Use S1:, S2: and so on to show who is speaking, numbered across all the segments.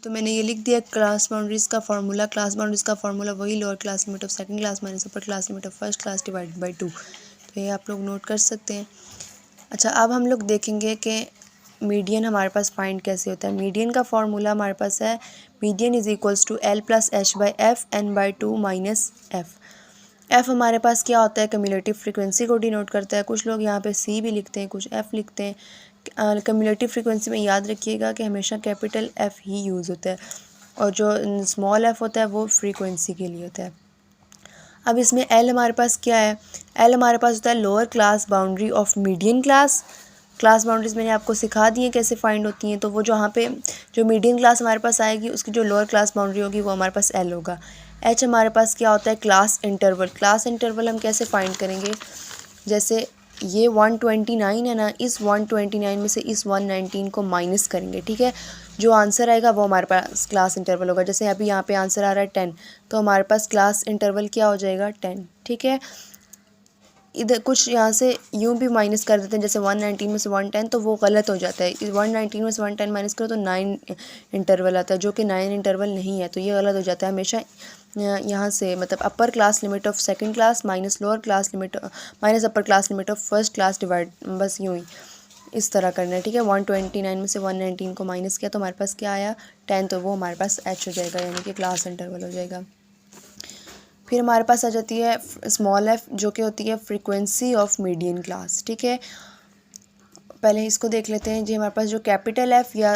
S1: तो मैंने ये लिख दिया क्लास बाउंड्रीज़ का फार्मूला। क्लास बाउंड्रीज़ का फार्मूला वही lower class limit of second class minus upper class limit of first class divided by 2। तो ये आप लोग नोट कर सकते हैं। अच्छा, अब हम लोग देखेंगे कि मीडियन हमारे पास फाइंड कैसे होता है। मीडियन का फार्मूला हमारे पास है median is equals to L plus H by F N by 2 minus F. F हमारे पास क्या होता है, कम्युलेटिव फ्रीक्वेंसी को डिनोट करता है। कुछ लोग यहाँ पे सी भी लिखते हैं, कुछ एफ़ लिखते हैं। कम्युलेटिव फ्रीक्वेंसी में याद रखिएगा कि हमेशा कैपिटल एफ़ ही यूज़ होता है और जो स्मॉल एफ़ होता है वो फ्रीक्वेंसी के लिए होता है। अब इसमें एल हमारे पास क्या है, एल हमारे पास होता है lower class boundary of median class. Class boundaries मैंने आपको सिखा दी है कैसे फाइंड होती हैं। तो वो जहाँ पे जो मीडियन क्लास हमारे पास आएगी उसकी जो लोअर क्लास बाउंड्री होगी वो हमारे पास एल होगा। एच हमारे पास क्या होता है, क्लास इंटरवल। क्लास इंटरवल हम कैसे फाइंड करेंगे, जैसे ये 129 है ना, इस 129 में से इस 119 को माइनस करेंगे, ठीक है। जो आंसर आएगा वो हमारे पास क्लास इंटरवल होगा। जैसे अभी यहाँ पे आंसर आ रहा है 10, तो हमारे पास क्लास इंटरवल क्या हो जाएगा, 10, ठीक है। इधर कुछ यहाँ से यूँ भी माइनस कर देते हैं, जैसे 119 में से 110, तो वो गलत हो जाता है। 119 में से 110 माइनस करो तो 9 इंटरवल आता है, जो कि 9 इंटरवल नहीं है, तो ये गलत हो जाता है। हमेशा यहाँ से मतलब upper class limit of second class minus lower class limit minus upper class limit of first class divide, बस यूँ ही इस तरह करना है, ठीक है। 129 में से 119 को माइनस किया तो हमारे पास क्या आया, 10, तो वो हमारे पास एच हो जाएगा, यानी कि क्लास इंटरवल हो जाएगा। फिर हमारे पास आ जाती है स्मॉल एफ, जो कि होती है फ्रीक्वेंसी ऑफ मीडियन क्लास, ठीक है। पहले इसको देख लेते हैं जी। हमारे पास जो कैपिटल एफ या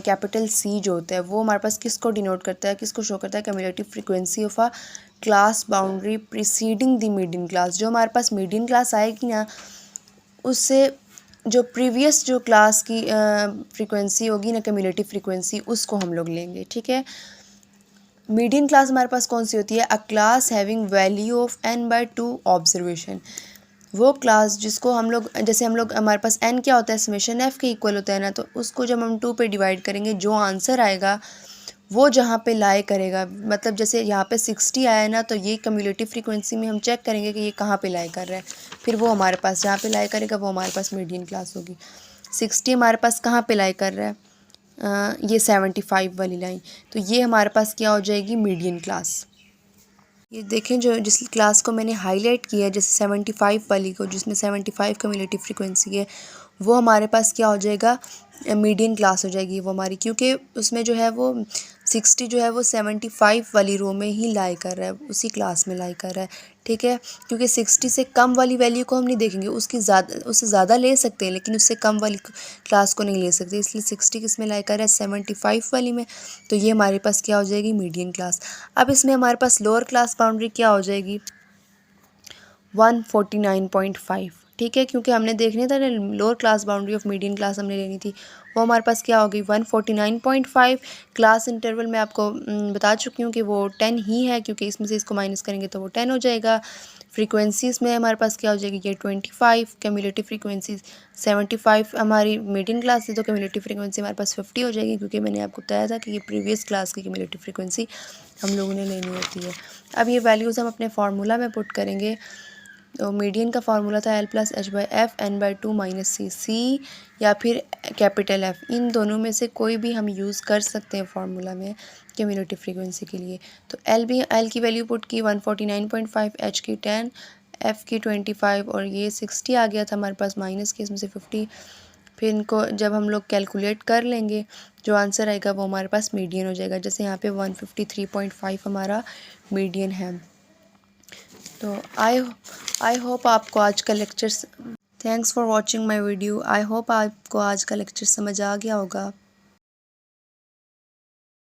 S1: कैपिटल सी जो होता है वो हमारे पास किसको डिनोट करता है, किसको शो करता है, cumulative frequency of a class boundary preceding the median class. जो हमारे पास मीडियन क्लास आएगी ना, उससे जो प्रीवियस जो क्लास की फ्रीक्वेंसी होगी ना, कम्युलेटिव फ्रीक्वेंसी, उसको हम लोग लेंगे, ठीक है। मीडियन क्लास हमारे पास कौन सी होती है, अ class having value of n by 2 observation. वो क्लास जिसको हम लोग, जैसे हम लोग हमारे पास n क्या होता है, समेशन f के इक्वल होता है ना, तो उसको जब हम 2 पे डिवाइड करेंगे, जो आंसर आएगा वो जहाँ पे लाई करेगा, मतलब जैसे यहाँ पे 60 आया है ना, तो ये कम्युलेटिव फ्रीक्वेंसी में हम चेक करेंगे कि ये कहाँ पे लाई कर रहा है, फिर वो हमारे पास जहाँ पे लाई करेगा वो हमारे पास मीडियन क्लास होगी। 60 हमारे पास कहाँ पे लाई कर रहा है, ये 75 वाली लाइन, तो ये हमारे पास क्या हो जाएगी, मीडियन क्लास। ये देखें, जो जिस क्लास को मैंने हाईलाइट किया है, जैसे 75 वाली को, जिसमें 75 कम्युलेटिव फ्रीक्वेंसी है, वो हमारे पास क्या हो जाएगा, मीडियन क्लास हो जाएगी वो हमारी, क्योंकि उसमें जो है वो 60 जो है वो 75 वाली रो में ही लाई कर रहा है, उसी क्लास में लाई कर रहा है, ठीक है। क्योंकि 60 से कम वाली वैल्यू को हम नहीं देखेंगे, उससे ज़्यादा ले सकते हैं लेकिन उससे कम वाली क्लास को नहीं ले सकते, इसलिए 60 किस में लाई कर रहा है, 75 वाली में, तो ये हमारे पास क्या हो जाएगी, मीडियन क्लास। अब इसमें हमारे पास लोअर क्लास बाउंड्री क्या हो जाएगी, 149.5, ठीक है, क्योंकि हमने देखने था ना lower class boundary of median class हमने लेनी थी, वो हमारे पास क्या होगी, 149.5। क्लास इंटरवल मैं आपको बता चुकी हूँ कि वो 10 ही है, क्योंकि इसमें से इसको माइनस करेंगे तो वो 10 हो जाएगा। फ्रीक्वेंसीज़ में हमारे पास क्या हो जाएगी, ये 25। कम्युलेटिव फ्रीक्वेंसी 75 हमारी मीडियन क्लास थी, तो कम्युलेटिव फ्रीक्वेंसी हमारे पास 50 हो जाएगी, क्योंकि मैंने आपको बताया था कि ये प्रीवियस क्लास की कम्युलेटिव फ्रीक्वेंसी हम लोगों ने लेनी होती है। अब ये वैल्यूज़ हम अपने फार्मूला में पुट करेंगे। तो मीडियन का फार्मूला था L plus H by F N by 2 minus C या फिर कैपिटल F, इन दोनों में से कोई भी हम यूज़ कर सकते हैं फार्मूला में क्यूमुलेटिव फ्रीक्वेंसी के लिए। तो L की वैल्यू पुट की 149.5, H की 10, F की 25 और ये 60 आ गया था हमारे पास, माइनस के इसमें से 50। फिर इनको जब हम लोग कैलकुलेट कर लेंगे, जो आंसर आएगा वो हमारे पास मीडियन हो जाएगा। जैसे यहाँ पे 153.5 हमारा मीडियन है। तो आई होप आपको आज का lecture, thanks for watching my video. I hope आपको आज का लेक्चर समझ आ गया होगा।